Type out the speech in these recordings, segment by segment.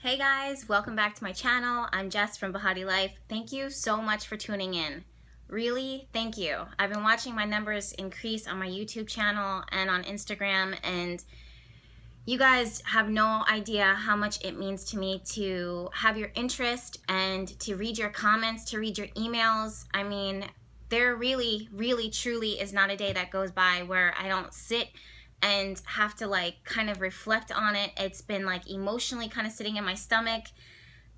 Hey guys, welcome back to my channel. I'm Jess from BehatiLife. Thank you so much for tuning in. Really, thank you. I've been watching my numbers increase on my YouTube channel and on Instagram, and you guys have no idea how much it means to me to have your interest and to read your comments, to read your emails. I mean, there really, truly is not a day that goes by where I don't sit and have to kind of reflect on it. It's been emotionally kind of sitting in my stomach.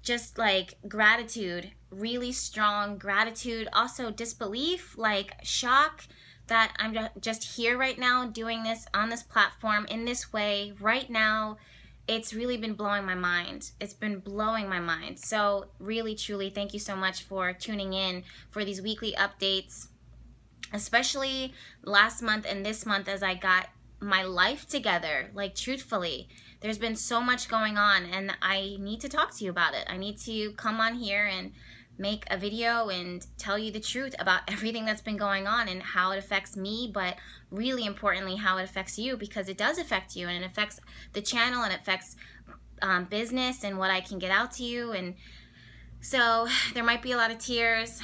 Just gratitude, really strong gratitude, also disbelief, shock that I'm just here right now doing this on this platform in this way right now. It's really been blowing my mind. It's been blowing my mind. So really, truly, thank you so much for tuning in for these weekly updates, especially last month and this month as I got my life together. Truthfully, there's been so much going on and I need to talk to you about it. I need to come on here and make a video and tell you the truth about everything that's been going on and how it affects me, but really importantly how it affects you, because it does affect you and it affects the channel and it affects business and what I can get out to you. And so there might be a lot of tears,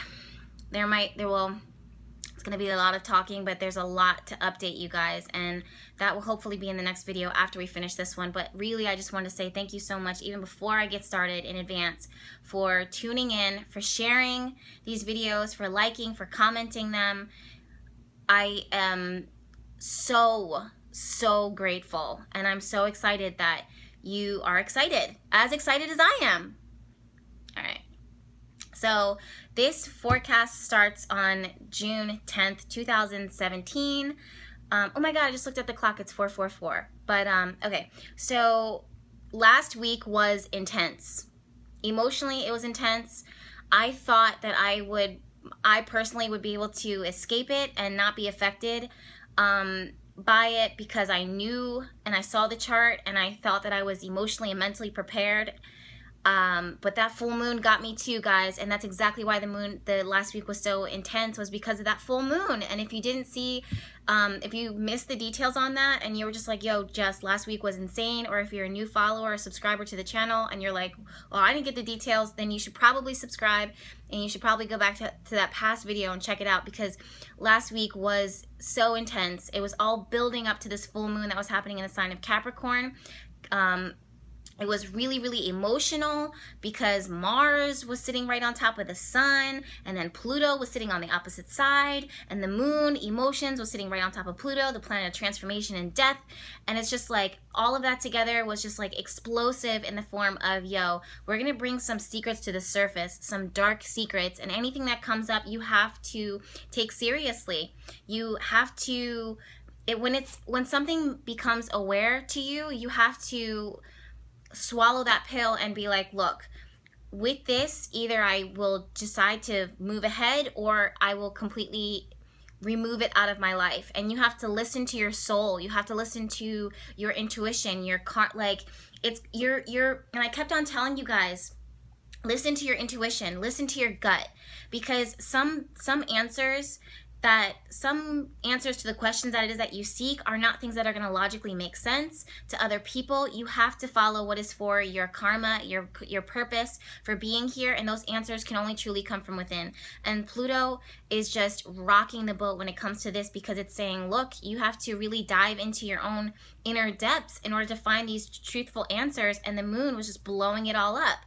it's going to be a lot of talking, but there's a lot to update you guys, and that will hopefully be in the next video after we finish this one. But really, I just want to say thank you so much, even before I get started, in advance, for tuning in, for sharing these videos, for liking, for commenting them. I am so grateful, and I'm so excited that you are excited as I am. All right. So this forecast starts on June 10th, 2017. Oh my God, I just looked at the clock. It's 4:44. But okay, so last week was intense. Emotionally, it was intense. I thought that I personally would be able to escape it and not be affected by it, because I knew and I saw the chart and I felt that I was emotionally and mentally prepared. But that full moon got me too, guys, and that's exactly why the last week was so intense, was because of that full moon. And if you didn't see, if you missed the details on that and you were just like, yo, Jess, last week was insane, or if you're a new follower or subscriber to the channel and you're like, well, I didn't get the details, then you should probably subscribe and you should probably go back to that past video and check it out, because last week was so intense. It was all building up to this full moon that was happening in the sign of Capricorn. It was really emotional because Mars was sitting right on top of the sun, and then Pluto was sitting on the opposite side, and the moon, emotions, was sitting right on top of Pluto, the planet of transformation and death. And it's just all of that together was just explosive in the form of, yo, we're gonna bring some secrets to the surface, some dark secrets, and anything that comes up you have to take seriously. You have to, when something becomes aware to you, you have to swallow that pill and be like, look, with this, either I will decide to move ahead or I will completely remove it out of my life. And you have to listen to your soul. You have to listen to your intuition, and I kept on telling you guys, listen to your intuition, listen to your gut, because some answers to the questions that it is that you seek are not things that are going to logically make sense to other people. You have to follow what is for your karma, your purpose for being here, and those answers can only truly come from within. And Pluto is just rocking the boat when it comes to this, because it's saying, look, you have to really dive into your own inner depths in order to find these truthful answers, and the moon was just blowing it all up.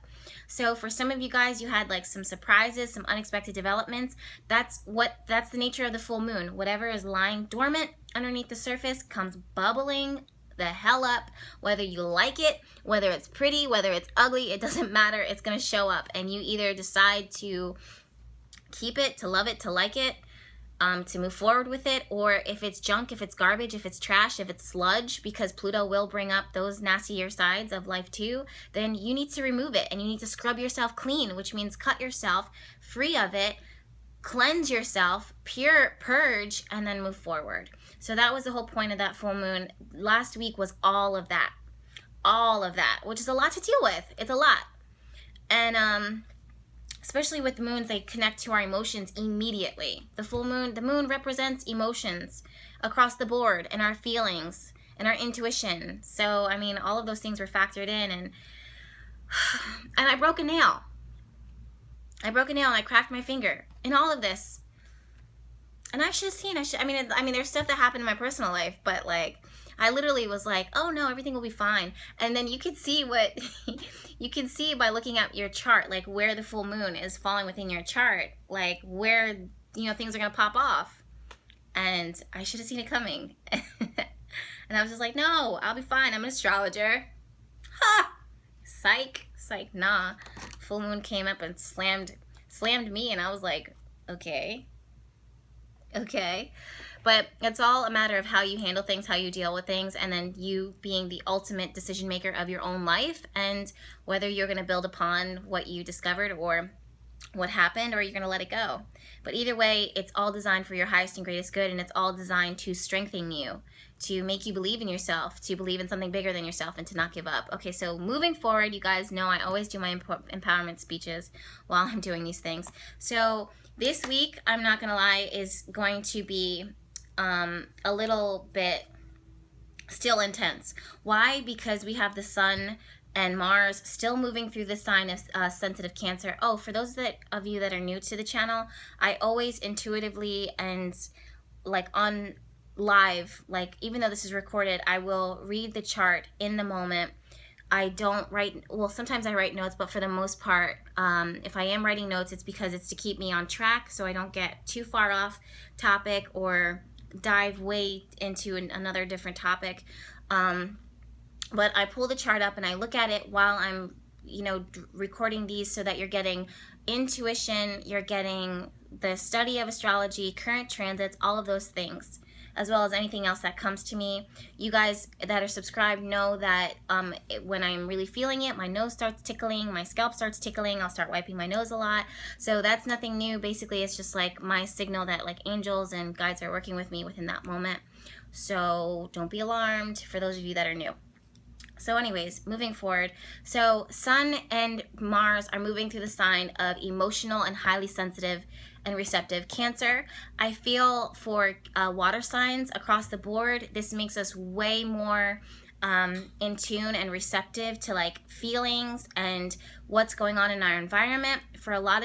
So for some of you guys, you had some surprises, some unexpected developments. That's the nature of the full moon. Whatever is lying dormant underneath the surface comes bubbling the hell up. Whether you like it, whether it's pretty, whether it's ugly, it doesn't matter. It's going to show up, and you either decide to keep it, to love it, to like it, to move forward with it, or if it's junk, if it's garbage, if it's trash, if it's sludge, because Pluto will bring up those nastier sides of life too, then you need to remove it, and you need to scrub yourself clean, which means cut yourself free of it, cleanse yourself, purge, and then move forward. So that was the whole point of that full moon. Last week was all of that, which is a lot to deal with. It's a lot. And especially with moons, they connect to our emotions immediately. The moon represents emotions across the board, and our feelings and our intuition. So, I mean, all of those things were factored in, and And I broke a nail. I broke a nail and I cracked my finger in all of this. And I should have seen. I mean, there's stuff that happened in my personal life, but like, I literally was like, oh no, everything will be fine. And then you can see what you can see by looking at your chart, like where the full moon is falling within your chart, like where, you know, things are gonna pop off. And I should have seen it coming. And I was just like, no, I'll be fine. I'm an astrologer. Ha! Psych. Psych, nah. Full moon came up and slammed me, and I was like, okay. But it's all a matter of how you handle things, how you deal with things, and then you being the ultimate decision maker of your own life, and whether you're going to build upon what you discovered or what happened, or you're going to let it go. But either way, it's all designed for your highest and greatest good, and it's all designed to strengthen you, to make you believe in yourself, to believe in something bigger than yourself, and to not give up. Okay, so moving forward, you guys know I always do my empowerment speeches while I'm doing these things. So this week, I'm not going to lie, is going to be a little bit still intense. Why? Because we have the sun and Mars still moving through the sign of sensitive Cancer. Oh, for those of you that are new to the channel, I always intuitively and like on live, like even though this is recorded, I will read the chart in the moment. I don't write, well, sometimes I write notes, but for the most part, if I am writing notes, it's because it's to keep me on track so I don't get too far off topic or dive way into another different topic. But I pull the chart up and I look at it while I'm, you know, recording these so that you're getting intuition, you're getting the study of astrology, current transits, all of those things, as well as anything else that comes to me. You guys that are subscribed know that when I'm really feeling it, my nose starts tickling, my scalp starts tickling, I'll start wiping my nose a lot. So that's nothing new. Basically, it's just like my signal that like angels and guides are working with me within that moment. So don't be alarmed for those of you that are new. So anyways, moving forward. So Sun and Mars are moving through the sign of emotional and highly sensitive and receptive Cancer. I feel for water signs across the board, this makes us way more in tune and receptive to like feelings and what's going on in our environment. For a lot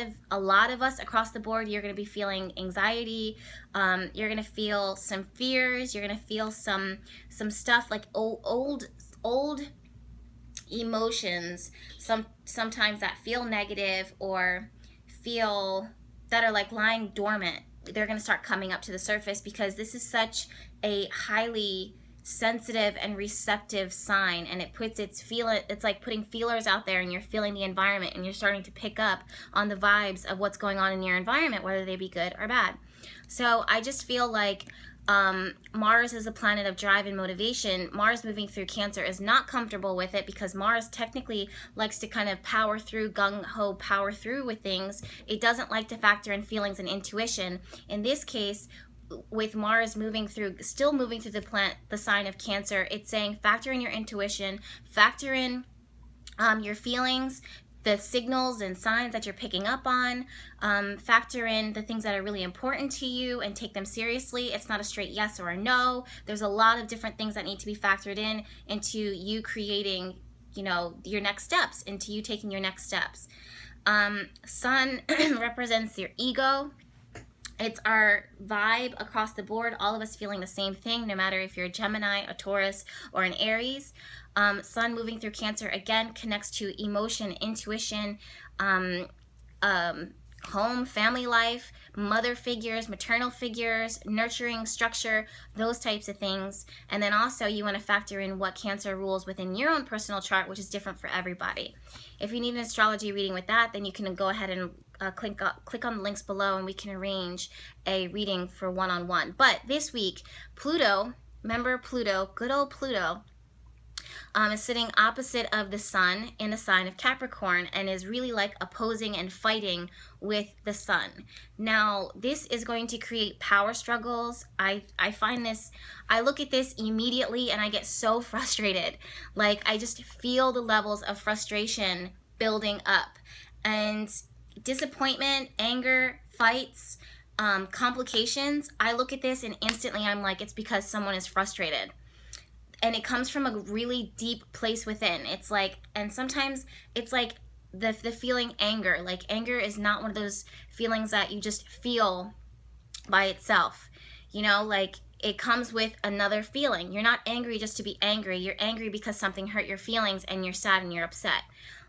of us across the board, you're going to be feeling anxiety. You're going to feel some fears. You're going to feel some stuff like old emotions, sometimes that feel negative or feel that are like lying dormant. They're going to start coming up to the surface because this is such a highly sensitive and receptive sign, and it puts it's like putting feelers out there, and you're feeling the environment and you're starting to pick up on the vibes of what's going on in your environment, whether they be good or bad. So I just feel like Mars is a planet of drive and motivation. Mars moving through Cancer is not comfortable with it because Mars technically likes to kind of power through, gung-ho power through with things. It doesn't like to factor in feelings and intuition. In this case, with Mars still moving through the sign of Cancer, it's saying factor in your intuition, factor in your feelings, the signals and signs that you're picking up on, factor in the things that are really important to you and take them seriously. It's not a straight yes or a no. There's a lot of different things that need to be factored in into you creating, you know, your next steps, into you taking your next steps. Sun represents your ego. It's our vibe across the board, all of us feeling the same thing, no matter if you're a Gemini, a Taurus, or an Aries. Sun moving through Cancer, again, connects to emotion, intuition, home, family life, mother figures, maternal figures, nurturing structure, those types of things. And then also you want to factor in what Cancer rules within your own personal chart, which is different for everybody. If you need an astrology reading with that, then you can go ahead and click on the links below and we can arrange a reading for one-on-one. But this week, Pluto, remember Pluto, good old Pluto, is sitting opposite of the Sun in the sign of Capricorn and is really like opposing and fighting with the Sun. Now, this is going to create power struggles. I find this, I look at this immediately and I get so frustrated. Like, I just feel the levels of frustration building up. And disappointment, anger, fights, complications, I look at this and instantly I'm like, it's because someone is frustrated. and it comes from a really deep place within. It's like, and sometimes it's like the feeling anger. Like anger is not one of those feelings that you just feel by itself. You know, like it comes with another feeling. You're not angry just to be angry. You're angry because something hurt your feelings and you're sad and you're upset.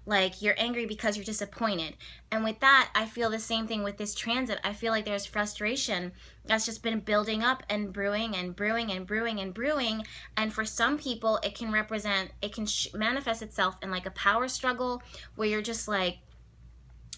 Like you're angry because you're disappointed. And with that, I feel the same thing with this transit. I feel like there's frustration that's just been building up and brewing and brewing and brewing and brewing. And for some people, it can represent, it can manifest itself in like a power struggle where you're just like,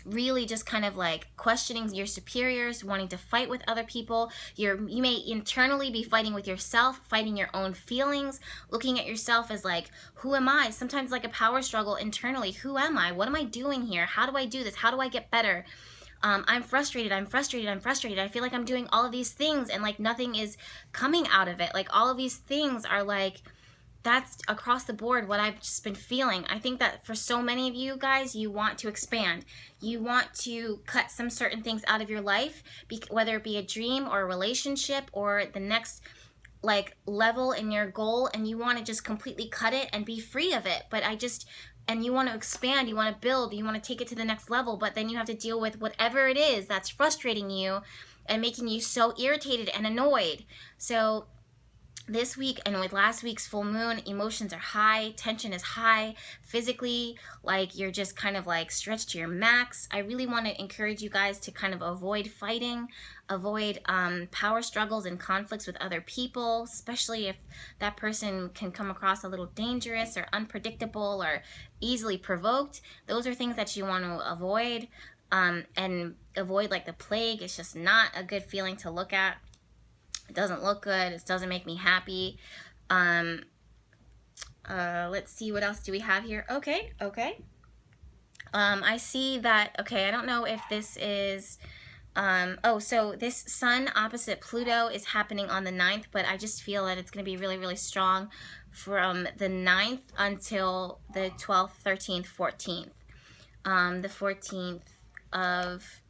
really just kind of like questioning your superiors, wanting to fight with other people. You may internally be fighting with yourself, fighting your own feelings, looking at yourself as like, who am I? Sometimes like a power struggle internally. Who am I? What am I doing here? How do I do this? How do I get better? I'm frustrated. I feel like I'm doing all of these things and like nothing is coming out of it. Like all of these things are like, that's across the board what I've just been feeling. I think that for so many of you guys, you want to expand. You want to cut some certain things out of your life, whether it be a dream or a relationship or the next like level in your goal, and you want to just completely cut it and be free of it. But and you want to expand, you want to build, you want to take it to the next level, but then you have to deal with whatever it is that's frustrating you and making you so irritated and annoyed. So this week and with last week's full moon, emotions are high, tension is high, physically, like you're just kind of like stretched to your max. I really want to encourage you guys to kind of avoid fighting, avoid power struggles and conflicts with other people, especially if that person can come across a little dangerous or unpredictable or easily provoked. Those are things that you want to avoid, and avoid like the plague. It's just not a good feeling to look at. It doesn't look good. It doesn't make me happy. Let's see, what else do we have here? Okay. I see that, okay, I don't know if this is, so this Sun opposite Pluto is happening on the 9th, but I just feel that it's going to be really, really strong from the 9th until the 12th, 13th, 14th. The 14th of,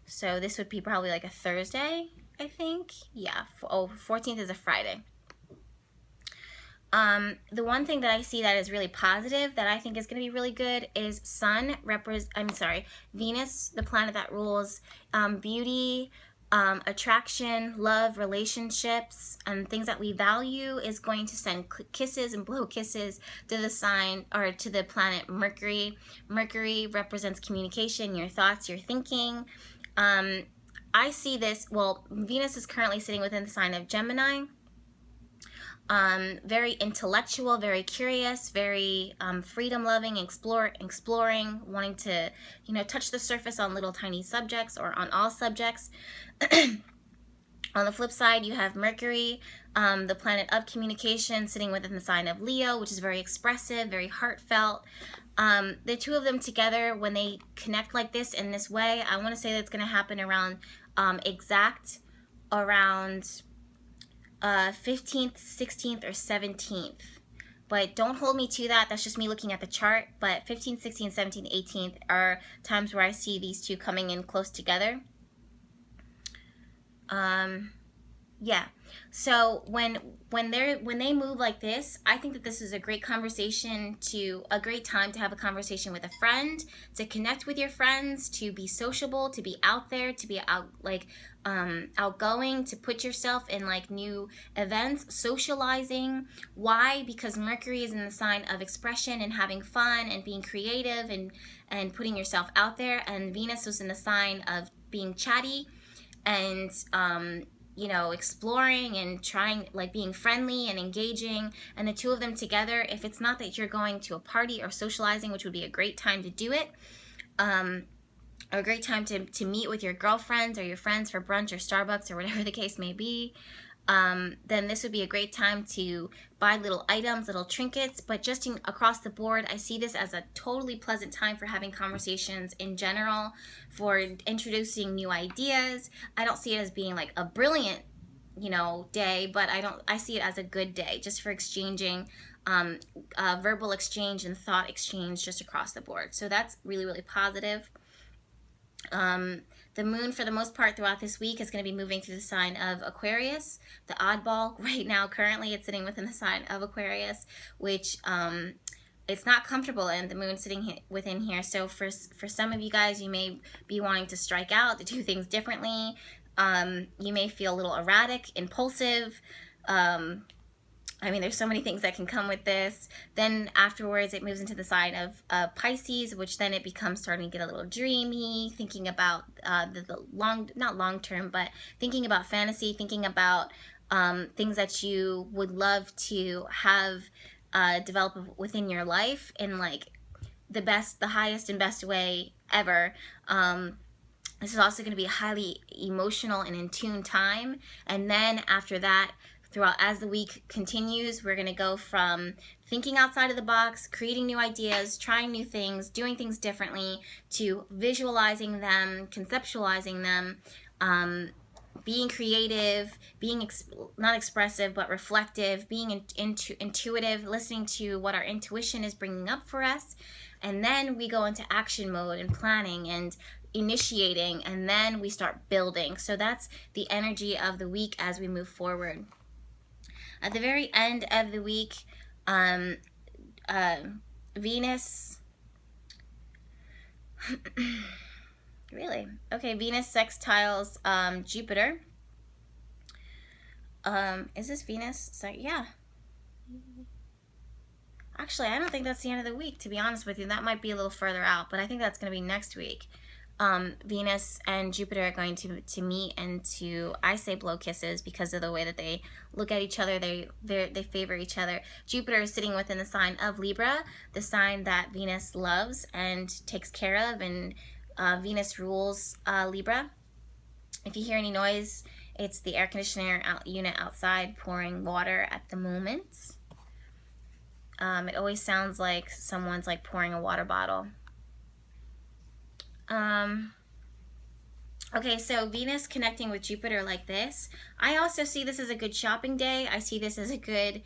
so this would be probably like a Thursday, I think. Yeah. 14th is a Friday. The one thing that I see that is really positive that I think is going to be really good is Venus, the planet that rules beauty, attraction, love, relationships, and things that we value, is going to send kisses and blow kisses to the sign, or to the planet Mercury. Mercury represents communication, your thoughts, your thinking. I see this, well, Venus is currently sitting within the sign of Gemini. Very intellectual, very curious, very freedom-loving, exploring, wanting to, touch the surface on little tiny subjects or on all subjects. On the flip side, you have Mercury, the planet of communication, sitting within the sign of Leo, which is very expressive, very heartfelt. The two of them together, when they connect like this in this way, I want to say that's going to happen around around 15th, 16th, or 17th. But don't hold me to that. That's just me looking at the chart. But 15th, 16th, 17th, 18th are times where I see these two coming in close together. Yeah. So when they move like this, I think that this is a great time to have a conversation with a friend, to connect with your friends, to be sociable, to be out there, to be outgoing, to put yourself in like new events, socializing. Why? Because Mercury is in the sign of expression and having fun and being creative and putting yourself out there, and Venus was in the sign of being chatty and exploring and trying, like being friendly and engaging. And the two of them together, if it's not that you're going to a party or socializing, which would be a great time to do it, a great time to meet with your girlfriends or your friends for brunch or Starbucks or whatever the case may be, then this would be a great time to buy little items, little trinkets. But just across the board, I see this as a totally pleasant time for having conversations in general, for introducing new ideas. I don't see it as being like a brilliant, day, but I see it as a good day just for exchanging, verbal exchange and thought exchange just across the board. So that's really, really positive. The moon, for the most part throughout this week, is going to be moving through the sign of Aquarius. The oddball right now, currently, it's sitting within the sign of Aquarius, which it's not comfortable in, the moon sitting within here. So for some of you guys, you may be wanting to strike out, to do things differently. You may feel a little erratic, impulsive. I mean, there's so many things that can come with this. Then afterwards, it moves into the sign of Pisces, which then it becomes starting to get a little dreamy, thinking about the not long term, but thinking about fantasy, thinking about things that you would love to have develop within your life in like the highest and best way ever. This is also going to be a highly emotional and in tune time. And then after that, throughout as the week continues, we're going to go from thinking outside of the box, creating new ideas, trying new things, doing things differently, to visualizing them, conceptualizing them, being creative, being not expressive but reflective, being intuitive, listening to what our intuition is bringing up for us. And then we go into action mode and planning and initiating, and then we start building. So that's the energy of the week as we move forward. At the very end of the week, Venus, really? Okay, Venus sextiles Jupiter. Is this Venus? So, yeah. Actually, I don't think that's the end of the week, to be honest with you. That might be a little further out, but I think that's going to be next week. Venus and Jupiter are going to meet and to, I say, blow kisses because of the way that they look at each other. They favor each other. Jupiter is sitting within the sign of Libra, the sign that Venus loves and takes care of, and Venus rules Libra. If you hear any noise, it's the air conditioner unit outside pouring water at the moment. It always sounds like someone's like pouring a water bottle. Okay, so Venus connecting with Jupiter like this. I also see this as a good shopping day. I see this as a good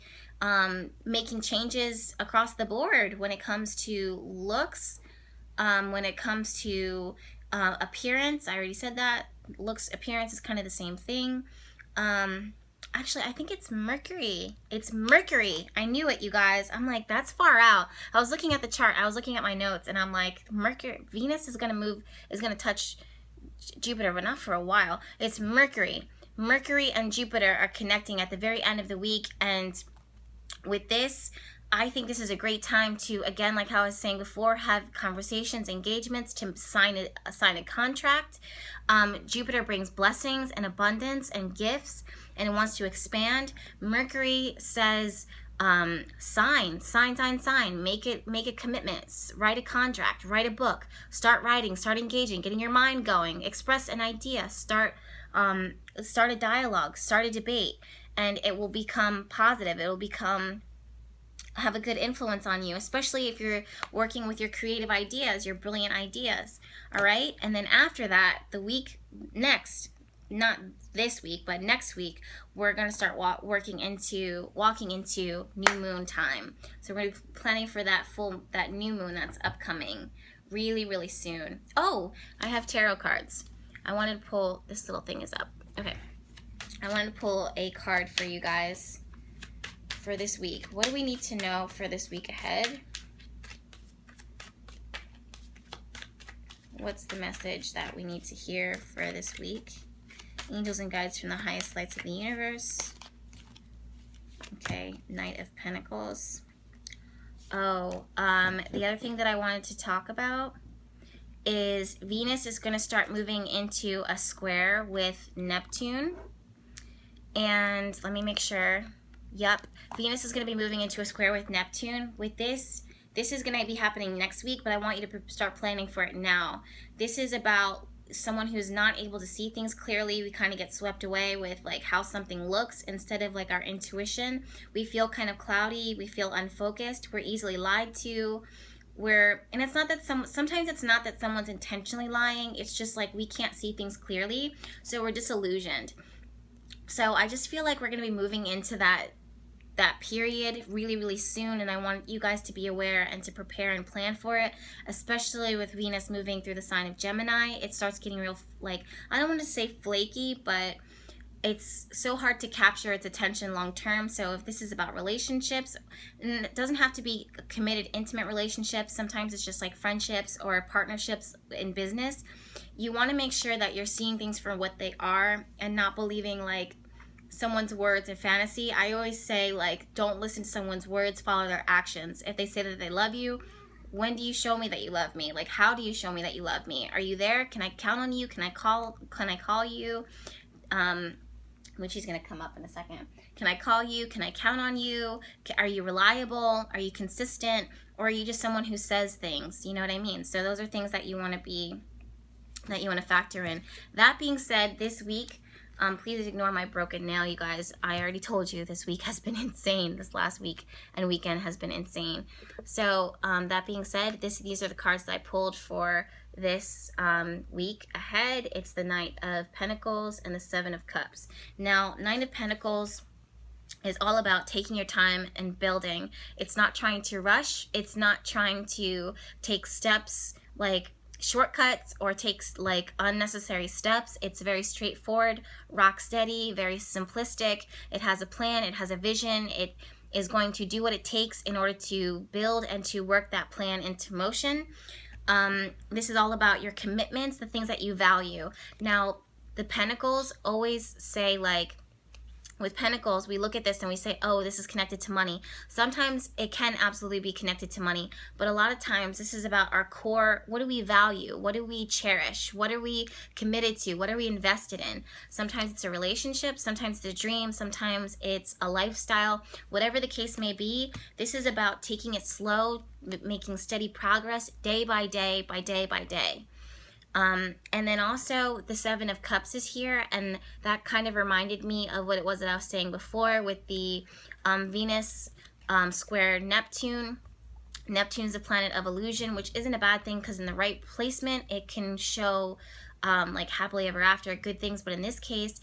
making changes across the board when it comes to looks, when it comes to appearance. I already said that. Looks, appearance is kind of the same thing. Actually, I think it's Mercury. It's Mercury. I knew it, you guys. I'm like, that's far out. I was looking at the chart. I was looking at my notes, and I'm like, Venus is going to touch Jupiter, but not for a while. It's Mercury. Mercury and Jupiter are connecting at the very end of the week, and with this, I think this is a great time to, again, like how I was saying before, have conversations, engagements, to sign a contract. Jupiter brings blessings and abundance and gifts, and it wants to expand. Mercury says, sign, make it commitments, write a contract, write a book, start writing, start engaging, getting your mind going, express an idea, start a dialogue, start a debate, and it will become positive. It will have a good influence on you, especially if you're working with your creative ideas, your brilliant ideas. All right, and then after that, the week next, not this week, but next week, we're going to start walking into new moon time. So we're going to be planning for that new moon that's upcoming really, really soon. Oh, I have tarot cards. I wanted to pull, this little thing is up. Okay. I wanted to pull a card for you guys for this week. What do we need to know for this week ahead? What's the message that we need to hear for this week? Angels and guides from the highest lights of the universe. Okay, Knight of Pentacles. Oh, the other thing that I wanted to talk about is Venus is going to start moving into a square with Neptune. And let me make sure. Yep, Venus is going to be moving into a square with Neptune. With this is going to be happening next week, but I want you to start planning for it now. This is about someone who's not able to see things clearly. We kind of get swept away with like how something looks instead of like our intuition. We feel kind of cloudy. We feel unfocused. We're easily lied to. And it's not that sometimes it's not that someone's intentionally lying. It's just like we can't see things clearly, so we're disillusioned. So I just feel like we're going to be moving into that that period really, really soon, and I want you guys to be aware and to prepare and plan for it, especially with Venus moving through the sign of Gemini. It starts getting real, like, I don't want to say flaky, but it's so hard to capture its attention long term. So if this is about relationships, and it doesn't have to be committed, intimate relationships, sometimes it's just like friendships or partnerships in business, you want to make sure that you're seeing things for what they are and not believing like someone's words and fantasy. I always say, like, don't listen to someone's words, follow their actions. If they say that they love you, when do you show me that you love me? Like, how do you show me that you love me? Are you there? Can I count on you? Can I call you? Which he's going to come up in a second. Can I call you? Can I count on you? Are you reliable? Are you consistent? Or are you just someone who says things? You know what I mean? So those are things that you want to factor in. That being said, this week, please ignore my broken nail, you guys. I already told you this week has been insane. This last week and weekend has been insane. So that being said, these are the cards that I pulled for this week ahead. It's the Knight of Pentacles and the Seven of Cups. Now, Knight of Pentacles is all about taking your time and building. It's not trying to rush. It's not trying to take steps like shortcuts or takes like unnecessary steps. It's very straightforward, rock steady, very simplistic. It has a plan, it has a vision, it is going to do what it takes in order to build and to work that plan into motion. This is all about your commitments, the things that you value. Now, the Pentacles always say, like, with Pentacles, we look at this and we say, oh, this is connected to money. Sometimes it can absolutely be connected to money, but a lot of times this is about our core. What do we value? What do we cherish? What are we committed to? What are we invested in? Sometimes it's a relationship, sometimes it's a dream, sometimes it's a lifestyle. Whatever the case may be, this is about taking it slow, making steady progress day by day, by day by day. And then also the Seven of Cups is here, and that kind of reminded me of what it was that I was saying before with the Venus square Neptune. Neptune's the planet of illusion, which isn't a bad thing because in the right placement, it can show like happily ever after, good things. But in this case,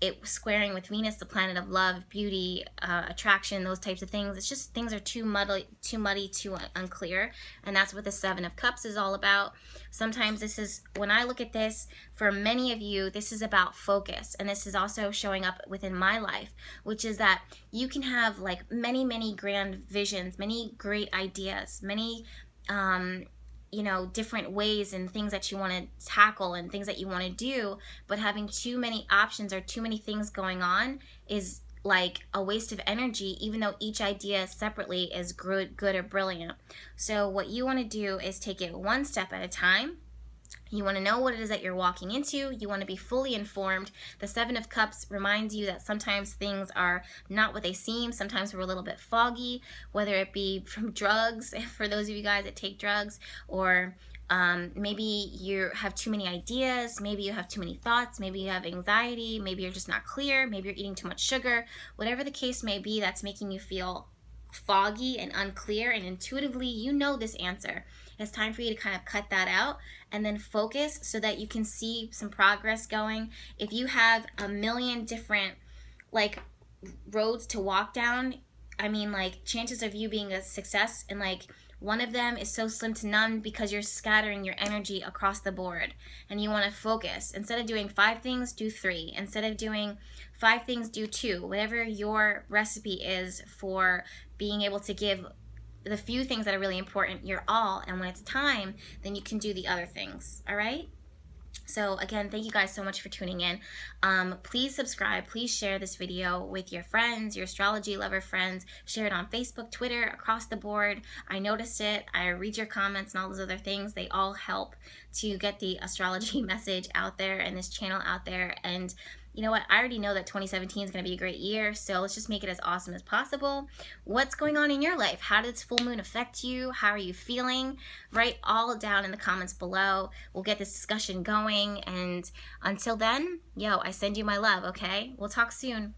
it was squaring with Venus, the planet of love, beauty, attraction, those types of things. It's just things are too muddy, too unclear. And that's what the Seven of Cups is all about. Sometimes this is, when I look at this, for many of you, this is about focus. And this is also showing up within my life, which is that you can have like many, many grand visions, many great ideas, many, you know, different ways and things that you want to tackle and things that you want to do, but having too many options or too many things going on is like a waste of energy, even though each idea separately is good or brilliant. So what you want to do is take it one step at a time. You want to know what it is that you're walking into. You want to be fully informed. The Seven of Cups reminds you that sometimes things are not what they seem. Sometimes we're a little bit foggy, whether it be from drugs, for those of you guys that take drugs, or maybe you have too many ideas, maybe you have too many thoughts, maybe you have anxiety, maybe you're just not clear, maybe you're eating too much sugar. Whatever the case may be that's making you feel foggy and unclear, and intuitively you know this answer. It's time for you to kind of cut that out and then focus so that you can see some progress going. If you have a million different like roads to walk down, I mean, like, chances of you being a success and like one of them is so slim to none because you're scattering your energy across the board and you want to focus. Instead of doing 5 things, do 3. Instead of doing 5 things, do 2. Whatever your recipe is for being able to give the few things that are really important your all, and when it's time, then you can do the other things. All right? So again, thank you guys so much for tuning in. Please subscribe. Please share this video with your friends, your astrology lover friends. Share it on Facebook, Twitter, across the board. I noticed it. I read your comments and all those other things. They all help to get the astrology message out there and this channel out there. And you know what? I already know that 2017 is going to be a great year, so let's just make it as awesome as possible. What's going on in your life? How did this full moon affect you? How are you feeling? Write all down in the comments below. We'll get this discussion going, and until then, yo, I send you my love, okay? We'll talk soon.